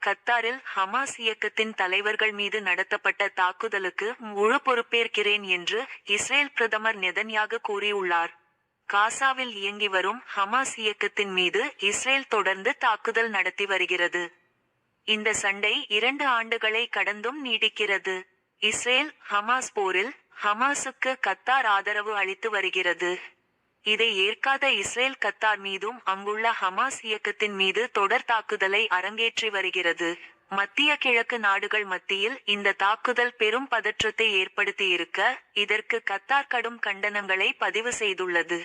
கத்தாரில் ஹமாஸ் இயக்கத்தின் தலைவர்கள் மீது நடத்தப்பட்ட தாக்குதலுக்கு முழு பொறுப்பேற்கிறேன் என்று இஸ்ரேல் பிரதமர் நெதன்யாகு கூறியுள்ளார். காசாவில் இயங்கி வரும் ஹமாஸ் இயக்கத்தின் மீது இஸ்ரேல் தொடர்ந்து தாக்குதல் நடத்தி வருகிறது. இந்த சண்டை 2 ஆண்டுகளை கடந்தும் நீடிக்கிறது. இஸ்ரேல் ஹமாஸ் போரில் ஹமாஸுக்கு கத்தார் ஆதரவு அளித்து வருகிறது. இதை ஏற்காத இஸ்ரேல் கத்தார் மீதும் அங்குள்ள ஹமாஸ் இயக்கத்தின் மீது தொடர் தாக்குதலை அரங்கேற்றி வருகிறது. மத்திய கிழக்கு நாடுகள் மத்தியில் இந்த தாக்குதல் பெரும் பதற்றத்தை ஏற்படுத்தியிருக்க, இதற்கு கத்தார் கடும் கண்டனங்களை பதிவு செய்துள்ளது.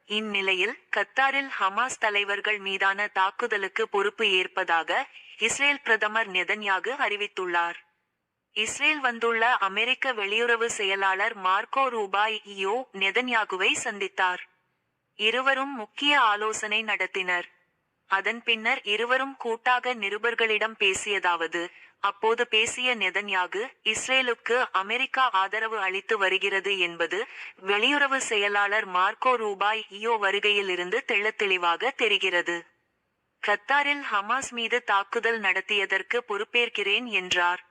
இந்நிலையில் கத்தாரில் ஹமாஸ் தலைவர்கள் மீதான தாக்குதலுக்கு பொறுப்பு ஏற்பதாக இஸ்ரேல் பிரதமர் நெதன்யாகு அறிவித்துள்ளார். இஸ்ரேல் வந்துள்ள அமெரிக்க வெளியுறவு செயலாளர் மார்க்கோ ரூபியோ நெதன்யாகுவை சந்தித்தார். இருவரும் முக்கிய ஆலோசனை நடத்தினர். அதன் பின்னர் இருவரும் கூட்டாக நிருபர்களிடம் பேசியதாவது: அப்போது பேசிய நெதன்யாகு, இஸ்ரேலுக்கு அமெரிக்கா ஆதரவு அளித்து வருகிறது என்பது வெளியுறவு செயலாளர் மார்க்கோ ரூபியோ வருகையிலிருந்து தெள்ளத்தெளிவாக தெரிகிறது. கத்தாரில் ஹமாஸ் மீது தாக்குதல் நடத்தியதற்கு பொறுப்பேற்கிறேன் என்றார்.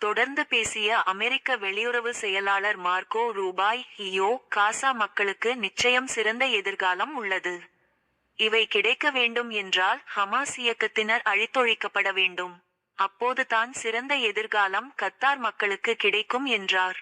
தொடர்ந்து பேசிய அமெரிக்க வெளியுறவு செயலாளர் மார்க்கோ ரூபியோ, காசா மக்களுக்கு நிச்சயம் சிறந்த எதிர்காலம் உள்ளது. இவை கிடைக்க வேண்டும் என்றால் ஹமாஸ் இயக்கத்தினர் அழித்தொழிக்கப்பட வேண்டும். அப்போதுதான் சிறந்த எதிர்காலம் கத்தார் மக்களுக்கு கிடைக்கும் என்றார்.